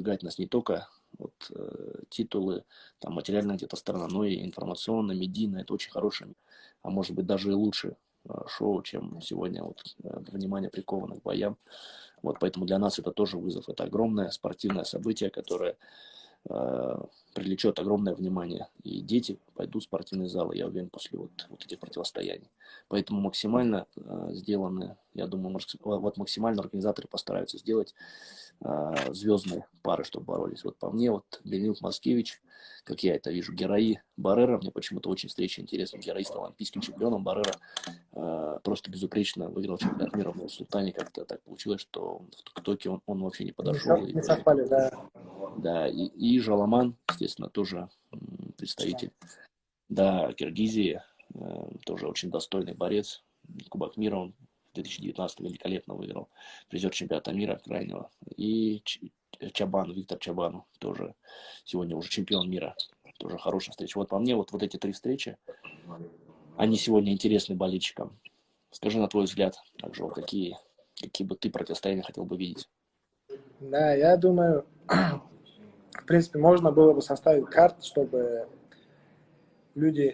продвигать нас не только вот, титулы, там, материальная где-то сторона, но и информационно, медийно. Это очень хорошее, а может быть даже и лучше шоу, чем сегодня вот, внимание приковано к боям. Вот, поэтому для нас это тоже вызов. Это огромное спортивное событие, которое привлечет огромное внимание. И дети пойдут в спортивные залы, я уверен, после вот этих противостояний. Поэтому максимально сделаны, я думаю, вот максимально организаторы постараются сделать звездные пары, чтобы боролись. Вот по мне, вот Даниил Маскевич, как я это вижу, Гераи Баррера, мне почему-то очень встреча интересна. Гераи стал олимпийским чемпионом, Баррера просто безупречно выиграл чемпионат мира в Султане. Как-то так получилось, что в Токио он вообще не подошел. Не совпали, да. Да, и Жаламан, естественно, тоже представитель. Да, Киргизии, тоже очень достойный борец. Кубок мира он в 2019 великолепно выиграл. Призер чемпионата мира крайнего. И Чабан, Виктор Чабану, тоже сегодня уже чемпион мира. Тоже хорошая встреча. Вот по мне, вот эти три встречи, они сегодня интересны болельщикам. Скажи, на твой взгляд, также, вот какие бы ты противостояния хотел бы видеть? Да, я думаю, в принципе, можно было бы составить карт, чтобы люди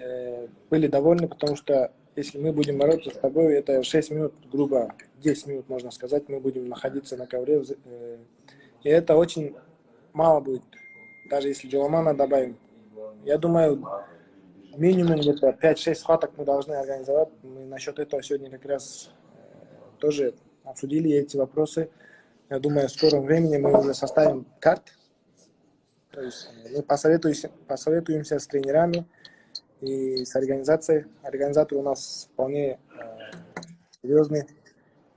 были довольны, потому что если мы будем бороться с тобой, это 6 минут, грубо 10 минут, можно сказать, мы будем находиться на ковре. И это очень мало будет, даже если Джаламана добавим. Я думаю, минимум где-то 5-6 схваток мы должны организовать. Мы насчет этого сегодня как раз тоже обсудили эти вопросы. Я думаю, в скором времени мы уже составим карт. То есть мы посоветуемся с тренерами и с организацией. Организатор у нас вполне серьезный.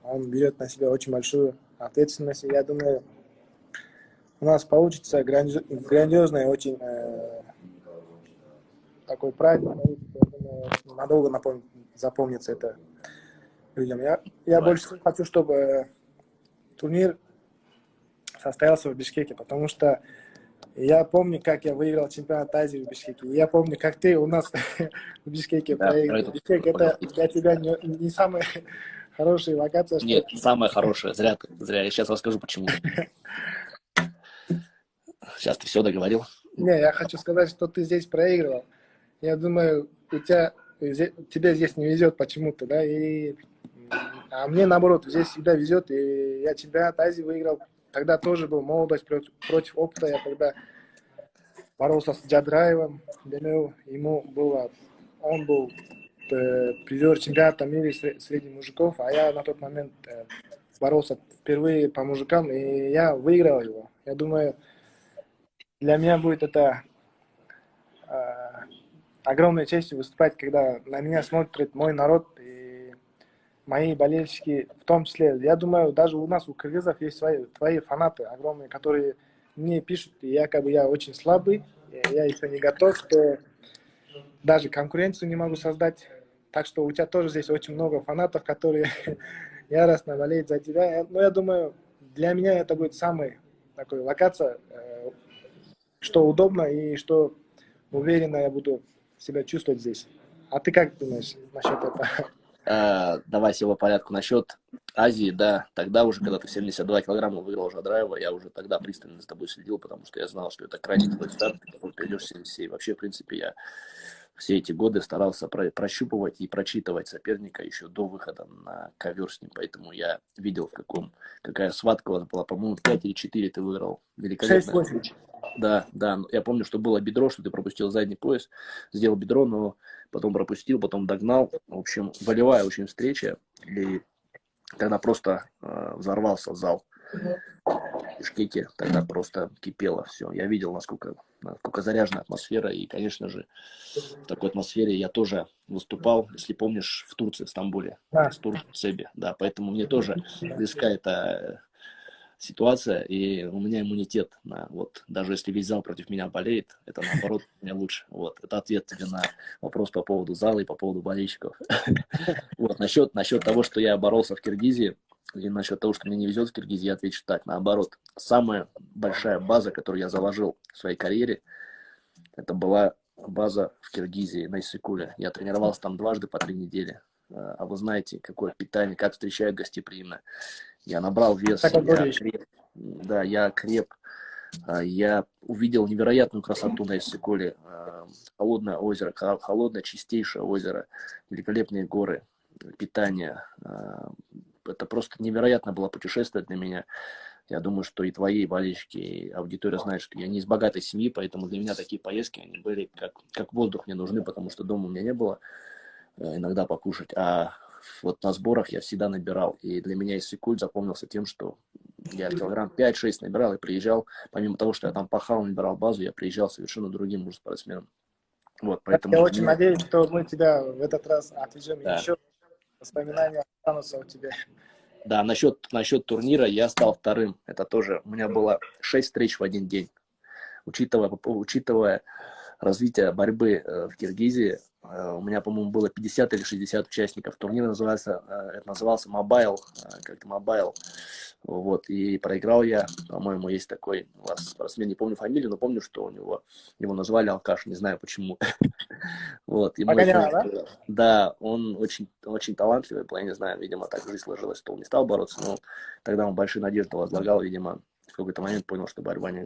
Он берет на себя очень большую ответственность. И я думаю, у нас получится грандиозный, очень такой праздник. Я думаю, надолго запомнится это людям. Я больше всего хочу, чтобы турнир состоялся в Бишкеке, потому что я помню, как я выиграл чемпионат Азии в Бишкеке. Я помню, как ты у нас в Бишкеке Да, проиграл. Бишкек это для тебя не самая хорошая локация. Нет, самое хорошее. Зря. Я сейчас расскажу, почему. Сейчас ты все договорил. Не, я хочу сказать, что ты здесь проигрывал. Я думаю, тебе здесь не везет почему-то, да, а мне наоборот, здесь всегда везет, и я чемпионат Азии выиграл. Тогда тоже был молодость против опыта. Я тогда боролся с Джадраевым, он был призер чемпионата мира среди мужиков, а я на тот момент боролся впервые по мужикам, и я выиграл его. Я думаю, для меня будет это огромной честью выступать, когда на меня смотрит мой народ и мои болельщики в том числе. Я думаю, даже у нас, у кыргызов, есть твои фанаты огромные, которые мне пишут, и я очень слабый, я еще не готов, что даже конкуренцию не могу создать. Так что у тебя тоже здесь очень много фанатов, которые яростно болеют за тебя. Но я думаю, для меня это будет самая такая локация, что удобно и что уверенно я буду себя чувствовать здесь. А ты как думаешь насчет этого? Давай все по порядку. Насчет Азии, да, тогда уже, когда ты 72 килограмма выиграл Жадраева, я уже тогда пристально за тобой следил, потому что я знал, что это крайний твой старт, который придешь в 77. Вообще, в принципе, я все эти годы старался прощупывать и прочитывать соперника еще до выхода на ковер с ним, поэтому я видел, какая схватка у вас была, по-моему, 5 или 4 ты выиграл. Великолепная 6-8. встреча. Да, я помню, что было бедро, что ты пропустил задний пояс, сделал бедро, но потом пропустил, потом догнал. В общем, волевая очень встреча, и тогда просто взорвался зал в Бишкеке, тогда просто кипело все. Я видел, насколько заряженная атмосфера, и, конечно же, в такой атмосфере я тоже выступал, если помнишь, в Турции, в Стамбуле, Да. в Турцебе, да, поэтому мне тоже близка эта ситуация, и у меня иммунитет даже если весь зал против меня болеет, это наоборот мне лучше. Вот, это ответ тебе на вопрос по поводу зала и по поводу болельщиков. Вот, насчет того, что я боролся в Киргизии, и насчет того, что мне не везет в Киргизии, я отвечу так, наоборот. Самая большая база, которую я заложил в своей карьере, это была база в Киргизии, на Иссыкуле. Я тренировался там дважды по 3 недели. А вы знаете, какое питание, как встречают гостеприимно. Я набрал вес, я креп, Я увидел невероятную красоту на Иссык-Куле. Холодное озеро, холодное, чистейшее озеро, великолепные горы, питание. Это просто невероятно было путешествие для меня. Я думаю, что и твои болельщики, и аудитория знает, что я не из богатой семьи, поэтому для меня такие поездки, они были как воздух мне нужны, потому что дома у меня не было иногда покушать. А вот на сборах я всегда набирал. И для меня Иссык-Куль запомнился тем, что я килограмм 5-6 набирал и приезжал. Помимо того, что я там пахал, набирал базу, я приезжал совершенно другим уже спортсменом. Вот, Да, я поэтому очень мне, надеюсь, что мы тебя в этот раз отвезем да. еще. Воспоминания останутся у тебя. Да, насчет турнира я стал вторым. Это тоже, у меня было 6 встреч в один день. Учитывая развитие борьбы в Киргизии, у меня, по-моему, было 50 или 60 участников. Турнир это назывался Mobile, как-то Mobile. Вот, и проиграл я, по-моему, есть такой у вас спортсмен, не помню фамилию, но помню, что его назвали Алкаш, не знаю почему. Вот, и мой Погоняла, тренер да? сказал, да, он очень, очень талантливый был, я не знаю, видимо, так жизнь сложилась, что он не стал бороться, но тогда он большие надежды возлагал, видимо, в какой-то момент понял, что борьба не